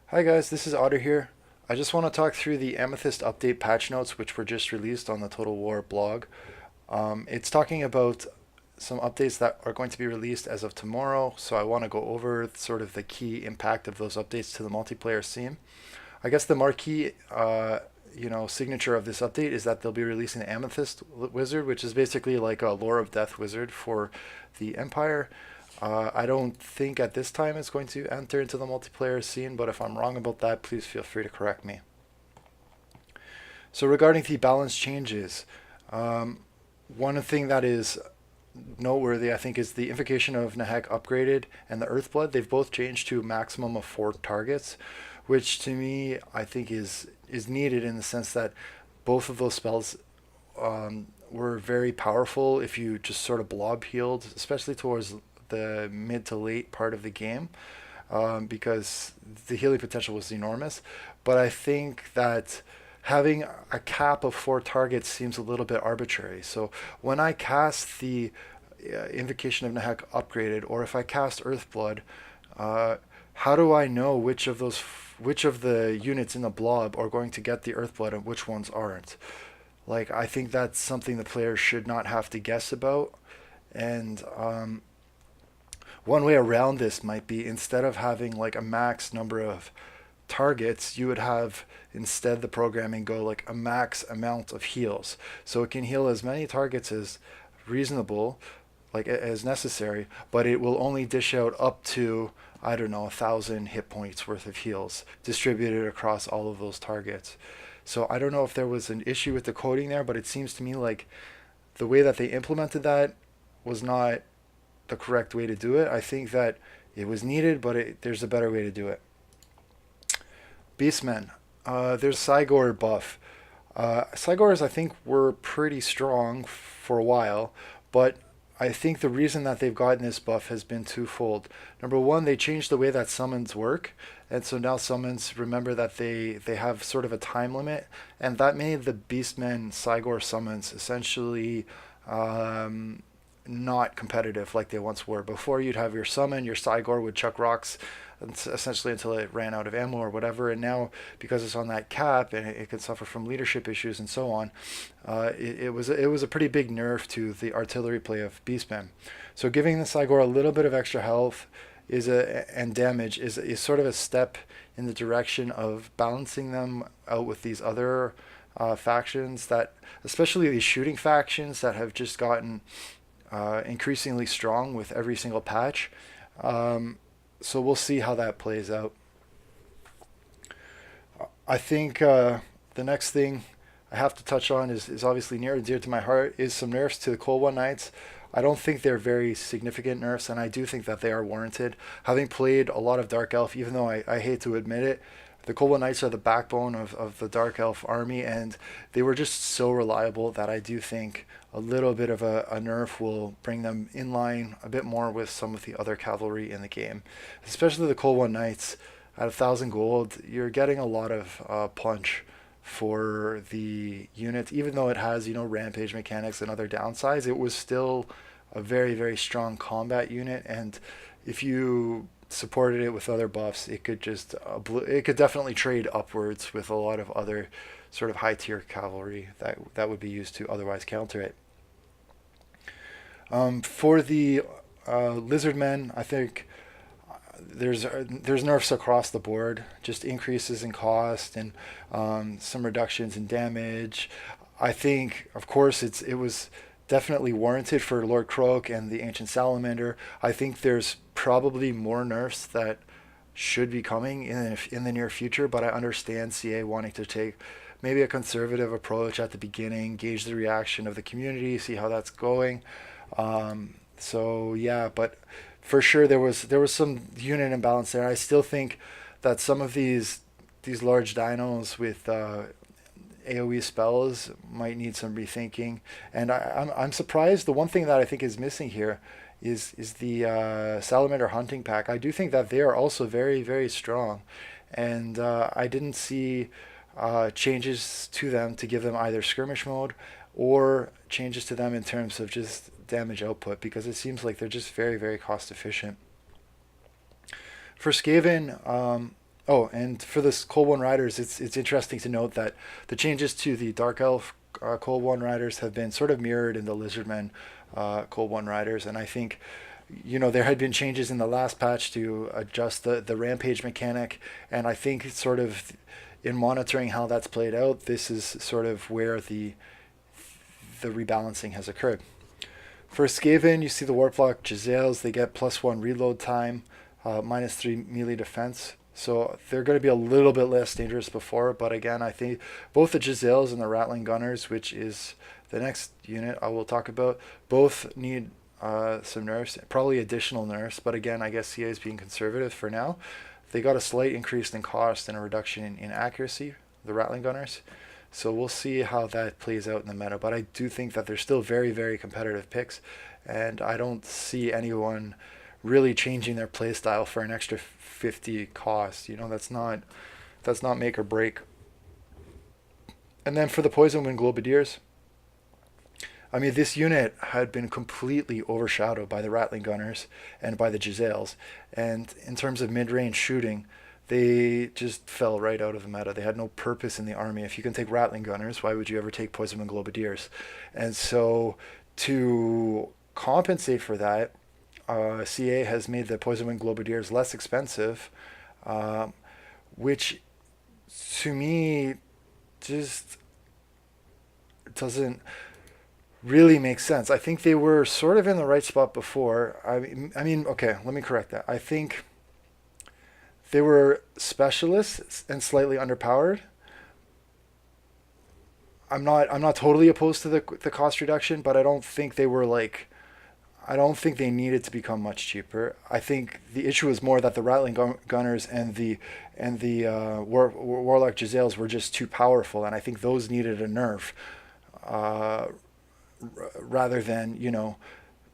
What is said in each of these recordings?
Hi guys, this is Otter here. I just want to talk through the Amethyst update patch notes which were just released on the Total War blog. It's talking about some updates that are going to be released as of tomorrow, so I want to go over sort of the key impact of those updates to the multiplayer scene. I guess the marquee signature of this update is that they'll be releasing the Amethyst wizard, which is basically like a Lore of Death wizard for the Empire. I don't think at this time it's going to enter into the multiplayer scene, but if I'm wrong about that, please feel free to correct me. So regarding the balance changes, um, one thing that is noteworthy, I think, is the Invocation of Nahek upgraded and the Earthblood. They've both changed to a maximum of 4 targets, which to me I think is needed in the sense that both of those spells were very powerful if you just sort of blob healed, especially towards the mid to late part of the game, because the healing potential was enormous. But I think that having a cap of 4 targets seems a little bit arbitrary. So when I cast the Invocation of Nahek upgraded, or if I cast Earthblood, how do I know which of the units in the blob are going to get the Earthblood and which ones aren't? Like, I think that's something the players should not have to guess about. And one way around this might be, instead of having like a max number of targets, you would have instead the programming go like a max amount of heals. So it can heal as many targets as reasonable, like as necessary, but it will only dish out up to, I don't know, 1,000 hit points worth of heals distributed across all of those targets. So I don't know if there was an issue with the coding there, but it seems to me like the way that they implemented that was not the correct way to do it. I think that it was needed, but there's a better way to do it. Beastmen. There's Cygor buff. Cygors, I think, were pretty strong for a while, but I think the reason that they've gotten this buff has been twofold. Number one, they changed the way that summons work, and so now summons, remember that they have sort of a time limit, and that made the Beastmen Cygor summons essentially not competitive like they once were. Before, you'd have your summon, your Cygor would chuck rocks essentially until it ran out of ammo or whatever, and now because it's on that cap and it can suffer from leadership issues and so on, it was a pretty big nerf to the artillery play of Beastmen. So giving the Cygor a little bit of extra health and damage is sort of a step in the direction of balancing them out with these other factions, that especially these shooting factions that have just gotten increasingly strong with every single patch. So we'll see how that plays out. I think the next thing I have to touch on is obviously near and dear to my heart, is some nerfs to the Cold One Knights. I don't think they're very significant nerfs, and I do think that they are warranted. Having played a lot of Dark Elf, even though I hate to admit it, the Cold One Knights are the backbone of the Dark Elf army, and they were just so reliable that I do think a little bit of a nerf will bring them in line a bit more with some of the other cavalry in the game. Especially the Cold One Knights, at 1,000 gold, you're getting a lot of punch for the unit. Even though it has, rampage mechanics and other downsides, it was still a very, very strong combat unit, and if you supported it with other buffs, it could definitely trade upwards with a lot of other sort of high tier cavalry that would be used to otherwise counter it. For the lizardmen, I think there's nerfs across the board, just increases in cost and some reductions in damage. I think, of course, it was definitely warranted for Lord Croak and the Ancient Salamander. I think there's probably more nerfs that should be coming in the near future, but I understand CA wanting to take maybe a conservative approach at the beginning, gauge the reaction of the community, see how that's going. So yeah, but for sure there was some unit imbalance there. I still think that some of these large dinos with AOE spells might need some rethinking, and I'm surprised. The one thing that I think is missing here is the Salamander hunting pack. I do think that they are also very, very strong, and I didn't see changes to them to give them either skirmish mode or changes to them in terms of just damage output, because it seems like they're just very, very cost efficient. For Skaven, Oh, and for this Cold One Riders, it's interesting to note that the changes to the Dark Elf Cold One Riders have been sort of mirrored in the Lizardmen Cold One Riders, and I think there had been changes in the last patch to adjust the rampage mechanic, and I think it's sort of in monitoring how that's played out, this is sort of where the rebalancing has occurred. For Skaven, you see the Warplock Giselles, they get +1 reload time, -3 melee defense. So they're going to be a little bit less dangerous before, but again, I think both the Giselles and the Rattling Gunners, which is the next unit I will talk about, both need some nerfs, probably additional nerfs, but again, I guess CA is being conservative for now. They got a slight increase in cost and a reduction in accuracy, the Rattling Gunners. So we'll see how that plays out in the meta, but I do think that they're still very, very competitive picks, and I don't see anyone really changing their playstyle for an extra 50 cost. That's not make or break. And then for the Poison Wind Globadiers, I mean, this unit had been completely overshadowed by the Rattling Gunners and by the Giselles. And in terms of mid-range shooting, they just fell right out of the meta. They had no purpose in the army. If you can take Rattling Gunners, why would you ever take Poison Wind Globadiers? And so to compensate for that, CA has made the Poison Wind Globadiers less expensive, which to me just doesn't really make sense. I think they were sort of in the right spot before. I mean, okay, let me correct that. I think they were specialists and slightly underpowered. I'm not totally opposed to the cost reduction, but I don't think they needed to become much cheaper. I think the issue is more that the Rattling Gunners and the Warlock Giselles were just too powerful, and I think those needed a nerf uh, rather than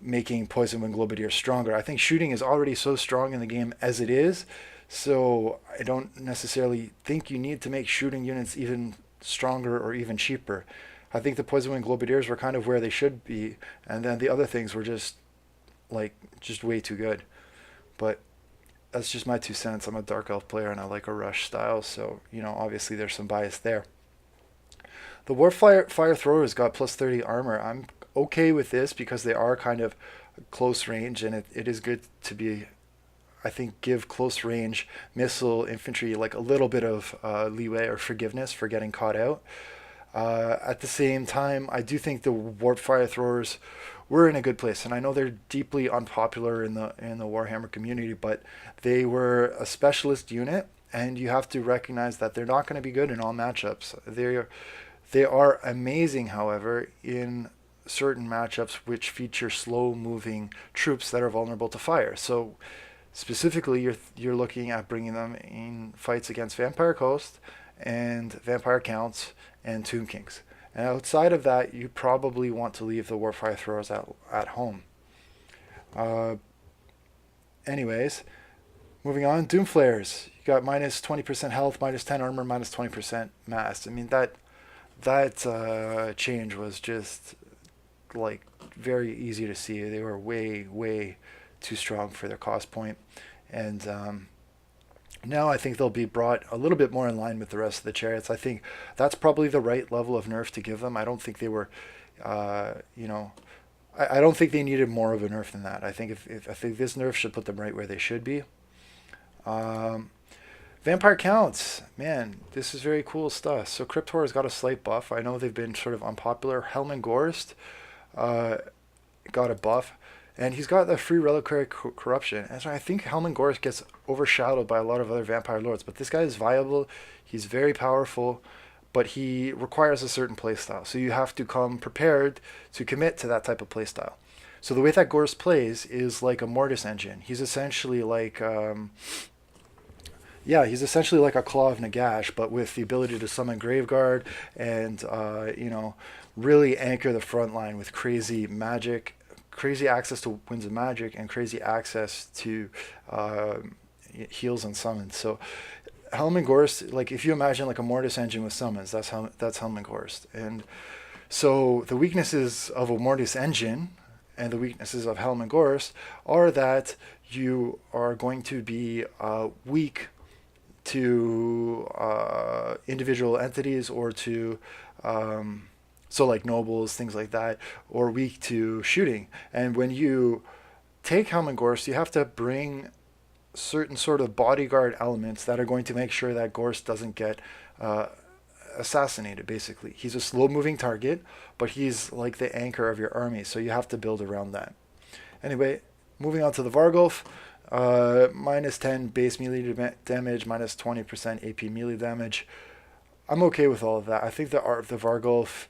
making Poison Wind Globadier stronger. I think shooting is already so strong in the game as it is, so I don't necessarily think you need to make shooting units even stronger or even cheaper. I think the Poison Wind Globadiers were kind of where they should be, and then the other things were just way too good. But that's just my 2 cents. I'm a Dark Elf player and I like a rush style, so obviously there's some bias there. The Warfire Throwers got +30 armor. I'm okay with this because they are kind of close range, and it is good to be, I think, give close range missile infantry like a little bit of leeway or forgiveness for getting caught out. At the same time, I do think the Warp Fire Throwers were in a good place, and I know they're deeply unpopular in the Warhammer community, but they were a specialist unit, and you have to recognize that they're not going to be good in all matchups. They are amazing, however, in certain matchups which feature slow-moving troops that are vulnerable to fire. So specifically, you're looking at bringing them in fights against Vampire Coast and Vampire Counts and Tomb Kings. And outside of that, you probably want to leave the Warfire Throwers at home. Uh, anyways, moving on, Doom Flares. You got -20% health, -10 armor, -20% mass. I mean, that change was just like very easy to see. They were way, way too strong for their cost point. And now I think they'll be brought a little bit more in line with the rest of the chariots. I think that's probably the right level of nerf to give them. I don't think they were, I don't think they needed more of a nerf than that. I think I think this nerf should put them right where they should be. Um, Vampire Counts, man, this is very cool stuff. So Cryptor has got a slight buff. I know they've been sort of unpopular. Helman Gorst uh, got a buff, and he's got the free reliquary corruption. And so I think Helman Gorst gets overshadowed by a lot of other vampire lords, but this guy is viable. He's very powerful, but he requires a certain playstyle. So you have to come prepared to commit to that type of playstyle. So the way that Gorst plays is like a Mortis engine. He's essentially like he's essentially like a Claw of Nagash, but with the ability to summon Graveguard and really anchor the front line with crazy magic, crazy access to Winds of Magic, and crazy access to uh, heals and summons. So Helman Gorst, like if you imagine like a Mortis engine with summons, that's Helman Gorst. And so the weaknesses of a Mortis engine and the weaknesses of Helman Gorst are that you are going to be weak to individual entities or to so like nobles, things like that, or weak to shooting. And when you take Helmengorst, you have to bring certain sort of bodyguard elements that are going to make sure that Gorst doesn't get uh, assassinated. Basically, he's a slow-moving target, but he's like the anchor of your army, so you have to build around that. Anyway, moving on to the Vargulf. Minus 10 base melee damage, minus 20% AP melee damage. I'm okay with all of that. I think the art of the Vargulf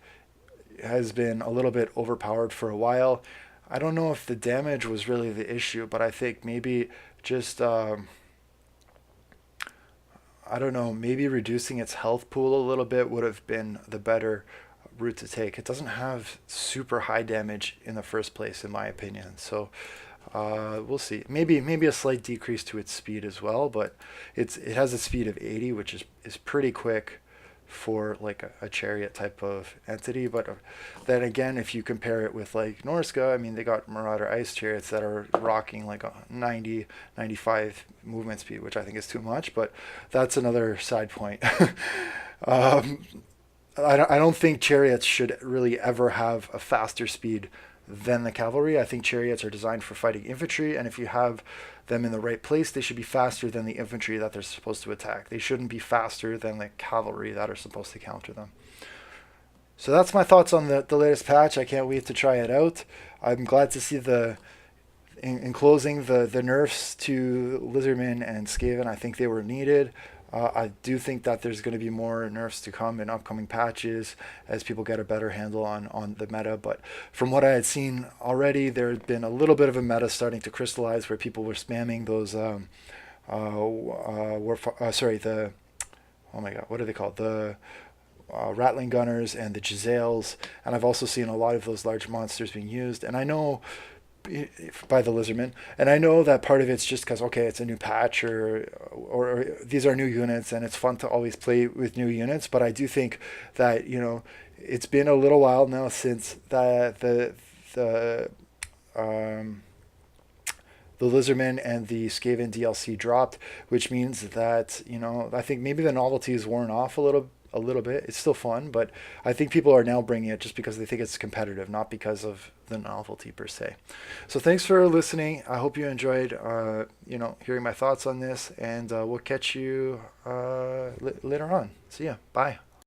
has been a little bit overpowered for a while. I don't know if the damage was really the issue, but I think maybe just I don't know, maybe reducing its health pool a little bit would have been the better route to take. It doesn't have super high damage in the first place, in my opinion. So we'll see. Maybe a slight decrease to its speed as well, but it has a speed of 80, which is pretty quick for like a chariot type of entity. But then again, if you compare it with like Norska, I mean, they got Marauder ice chariots that are rocking like a 90, 95 movement speed, which I think is too much, but that's another side point. um, I don't think chariots should really ever have a faster speed than the cavalry. I think chariots are designed for fighting infantry, and if you have them in the right place, they should be faster than the infantry that they're supposed to attack. They shouldn't be faster than the cavalry that are supposed to counter them. So that's my thoughts on the latest patch. I can't wait to try it out. I'm glad to see in closing the nerfs to Lizardman and Skaven. I think they were needed. I do think that there's going to be more nerfs to come in upcoming patches as people get a better handle on the meta. But from what I had seen already, there had been a little bit of a meta starting to crystallize where people were spamming those the oh my god, what are they called? The Rattling Gunners and the Giselles. And I've also seen a lot of those large monsters being used. And I know by the Lizardmen, and I know that part of it's just because okay, it's a new patch or these are new units, and it's fun to always play with new units. But I do think that it's been a little while now since the Lizardmen and the Skaven DLC dropped, which means that I think maybe the novelty is worn off a little bit. It's still fun, but I think people are now bringing it just because they think it's competitive, not because of the novelty per se. So thanks for listening. I hope you enjoyed, hearing my thoughts on this, and we'll catch you later on. See ya. Bye.